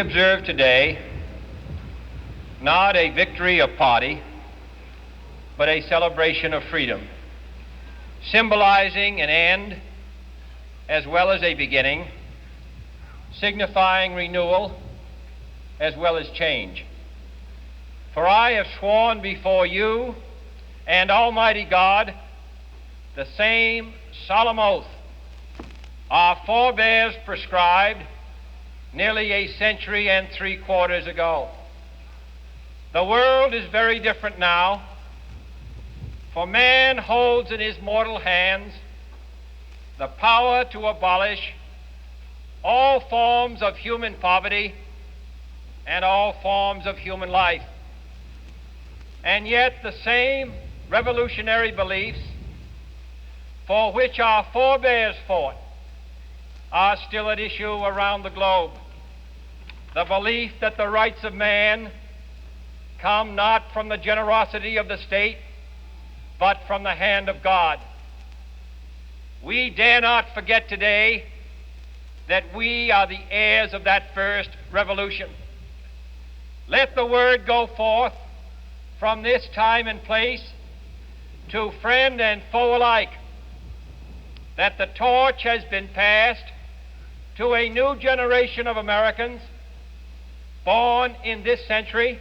observe today not a victory of party, but a celebration of freedom, symbolizing an end as well as a beginning, signifying renewal as well as change. For I have sworn before you and Almighty God the same solemn oath our forebears prescribed nearly a century and 3/4 ago. The world is very different now, for man holds in his mortal hands the power to abolish all forms of human poverty and all forms of human life. And yet the same revolutionary beliefs for which our forebears fought are still at issue around the globe. The belief that the rights of man come not from the generosity of the state, but from the hand of God. We dare not forget today that we are the heirs of that first revolution. Let the word go forth from this time and place to friend and foe alike that the torch has been passed to a new generation of Americans born in this century,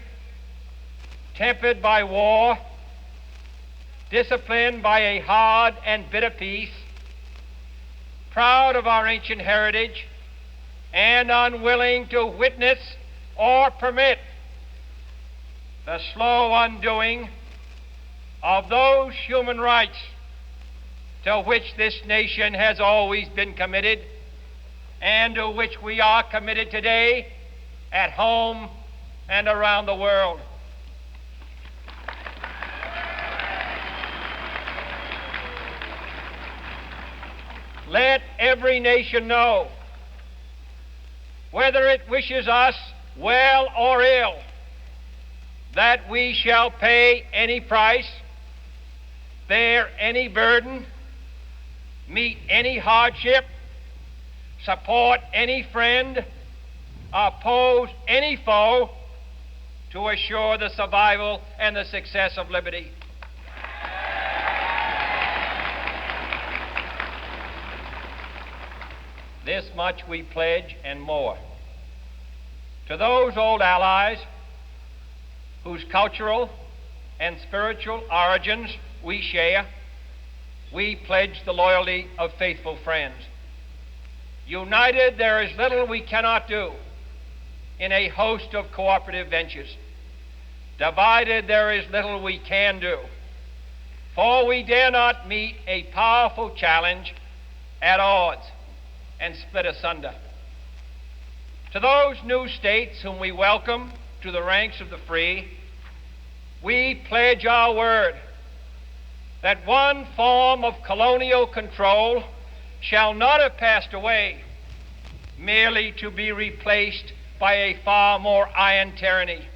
tempered by war, disciplined by a hard and bitter peace, proud of our ancient heritage, and unwilling to witness or permit the slow undoing of those human rights to which this nation has always been committed and to which we are committed today at home and around the world. Let every nation know, whether it wishes us well or ill, that we shall pay any price, bear any burden, meet any hardship, support any friend, oppose any foe to assure the survival and the success of liberty. This much we pledge and more. To those old allies whose cultural and spiritual origins we share, we pledge the loyalty of faithful friends. United, there is little we cannot do in a host of cooperative ventures. Divided, there is little we can do, for we dare not meet a powerful challenge at odds and split asunder. To those new states whom we welcome to the ranks of the free, we pledge our word that one form of colonial control shall not have passed away merely to be replaced by a far more iron tyranny.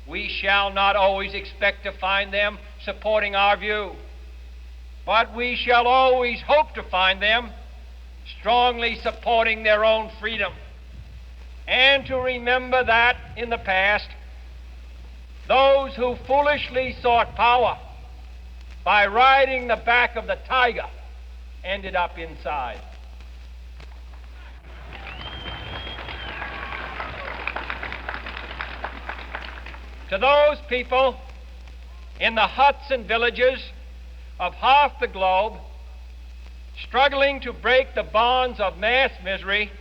We shall not always expect to find them supporting our view, but we shall always hope to find them strongly supporting their own freedom, and to remember that in the past, those who foolishly sought power by riding the back of the tiger ended up inside. To those people in the huts and villages of half the globe struggling to break the bonds of mass misery,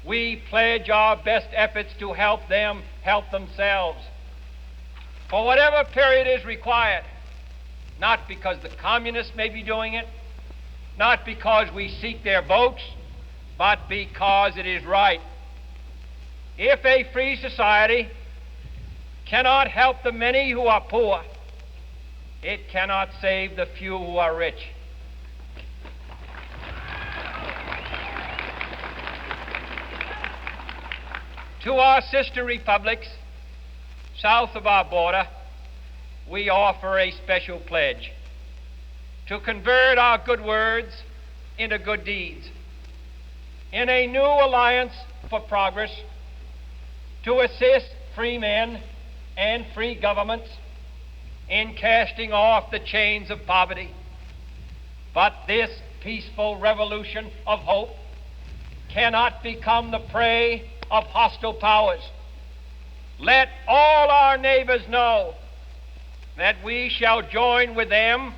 we pledge our best efforts to help them help themselves for whatever period is required, not because the communists may be doing it, not because we seek their votes, but because it is right. If a free society cannot help the many who are poor, it cannot save the few who are rich. To our sister republics south of our border, we offer a special pledge to convert our good words into good deeds. In a new alliance for progress, to assist free men and free governments in casting off the chains of poverty. But this peaceful revolution of hope cannot become the prey of hostile powers. Let all our neighbors know that we shall join with them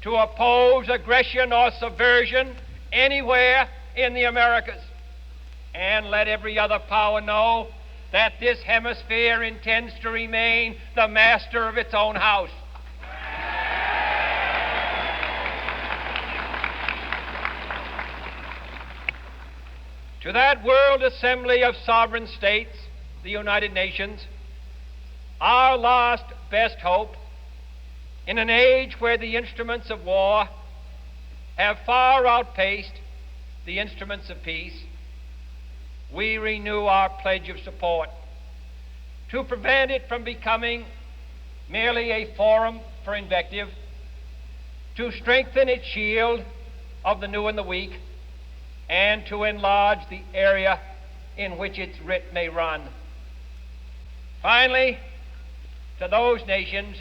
to oppose aggression or subversion anywhere in the Americas. And let every other power know that this hemisphere intends to remain the master of its own house. To that World Assembly of Sovereign States, the United Nations, our last best hope, in an age where the instruments of war have far outpaced the instruments of peace, we renew our pledge of support to prevent it from becoming merely a forum for invective, to strengthen its shield of the new and the weak, and to enlarge the area in which its writ may run. Finally, to those nations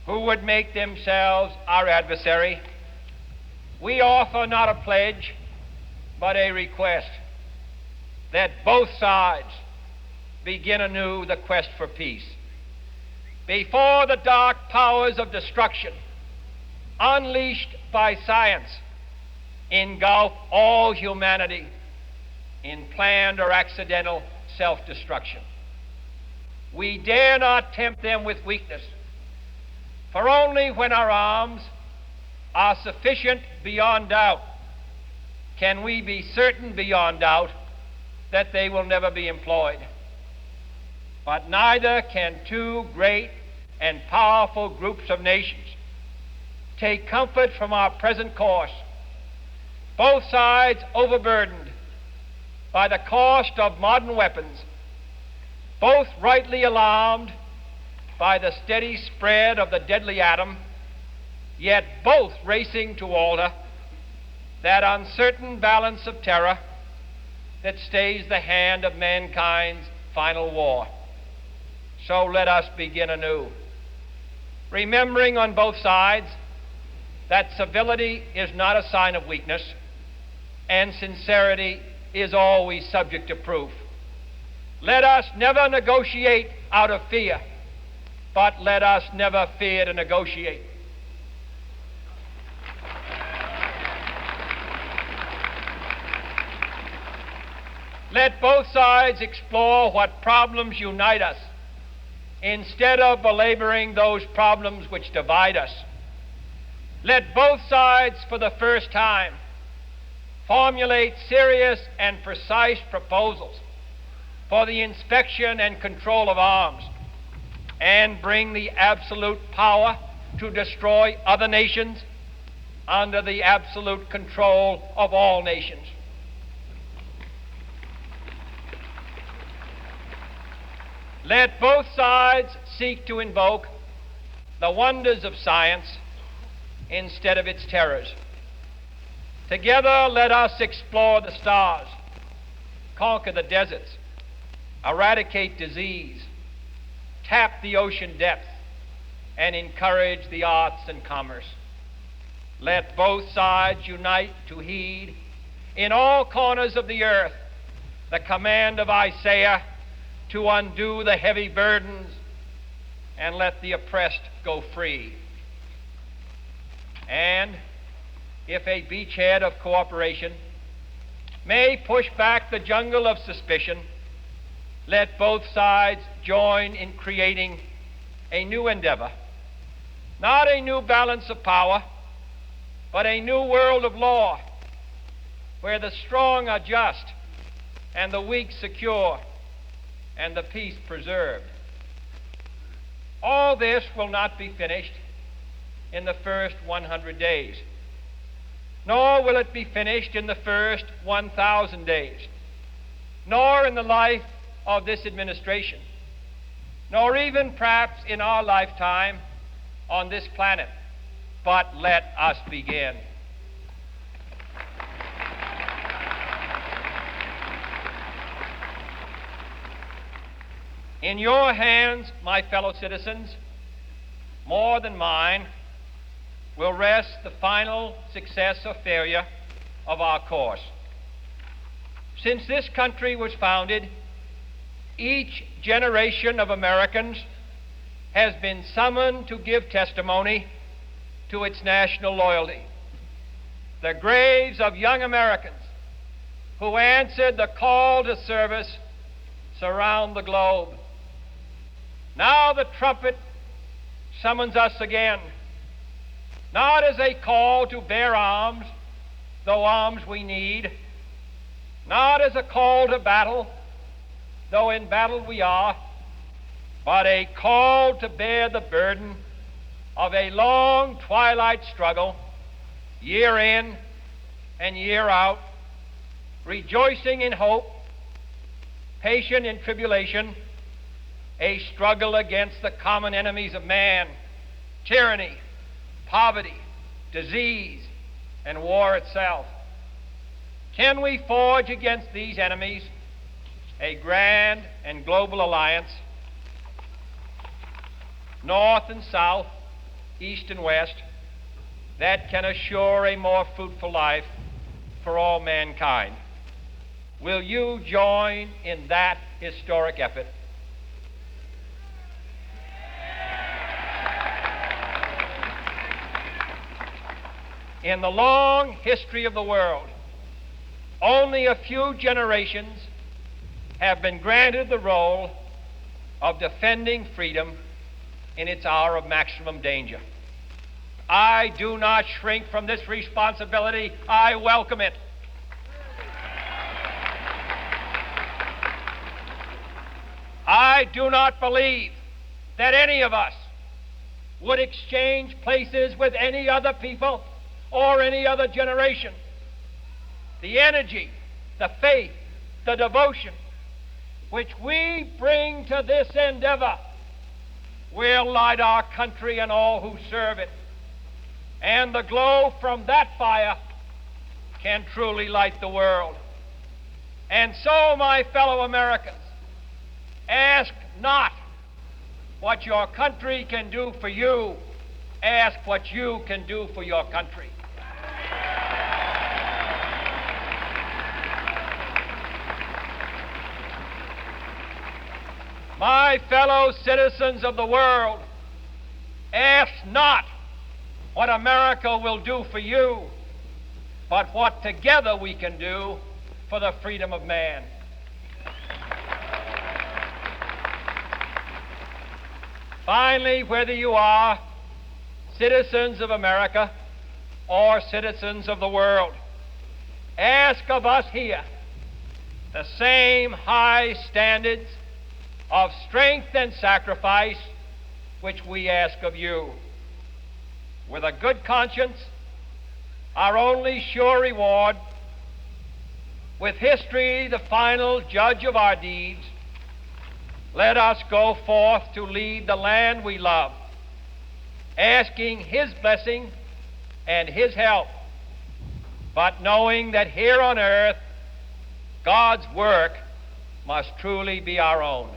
who would make themselves our adversary, we offer not a pledge, but a request that both sides begin anew the quest for peace. Before the dark powers of destruction, unleashed by science, engulf all humanity in planned or accidental self-destruction, we dare not tempt them with weakness, for only when our arms are sufficient beyond doubt can we be certain beyond doubt that they will never be employed. But neither can two great and powerful groups of nations take comfort from our present course, both sides overburdened by the cost of modern weapons, both rightly alarmed by the steady spread of the deadly atom, yet both racing to alter that uncertain balance of terror that stays the hand of mankind's final war. So let us begin anew, remembering on both sides that civility is not a sign of weakness, and sincerity is always subject to proof. Let us never negotiate out of fear, but let us never fear to negotiate. Let both sides explore what problems unite us, instead of belaboring those problems which divide us. Let both sides, for the first time, formulate serious and precise proposals for the inspection and control of arms, and bring the absolute power to destroy other nations under the absolute control of all nations. Let both sides seek to invoke the wonders of science instead of its terrors. Together, let us explore the stars, conquer the deserts, eradicate disease, tap the ocean depth, and encourage the arts and commerce. Let both sides unite to heed in all corners of the earth the command of Isaiah to undo the heavy burdens and let the oppressed go free. And if a beachhead of cooperation may push back the jungle of suspicion, let both sides join in creating a new endeavor, not a new balance of power, but a new world of law, where the strong are just and the weak secure and the peace preserved. All this will not be finished in the first 100 days, nor will it be finished in the first 1,000 days, nor in the life of this administration, nor even perhaps in our lifetime on this planet. But let us begin. In your hands, my fellow citizens, more than mine, will rest the final success or failure of our course. Since this country was founded, each generation of Americans has been summoned to give testimony to its national loyalty. The graves of young Americans who answered the call to service surround the globe. Now the trumpet summons us again, not as a call to bear arms, though arms we need, not as a call to battle, though in battle we are, but a call to bear the burden of a long twilight struggle, year in and year out, rejoicing in hope, patient in tribulation, a struggle against the common enemies of man, tyranny, poverty, disease, and war itself. Can we forge against these enemies a grand and global alliance, north and south, east and west, that can assure a more fruitful life for all mankind? Will you join in that historic effort? In the long history of the world, only a few generations have been granted the role of defending freedom in its hour of maximum danger. I do not shrink from this responsibility. I welcome it. I do not believe that any of us would exchange places with any other people or any other generation. The energy, the faith, the devotion which we bring to this endeavor will light our country and all who serve it. And the glow from that fire can truly light the world. And so, my fellow Americans, ask not what your country can do for you. Ask what you can do for your country. My fellow citizens of the world, ask not what America will do for you, but what together we can do for the freedom of man. Finally, whether you are citizens of America or citizens of the world, ask of us here the same high standards of strength and sacrifice which we ask of you. With a good conscience, our only sure reward, with history the final judge of our deeds, let us go forth to lead the land we love, asking His blessing and His help, but knowing that here on earth God's work must truly be our own.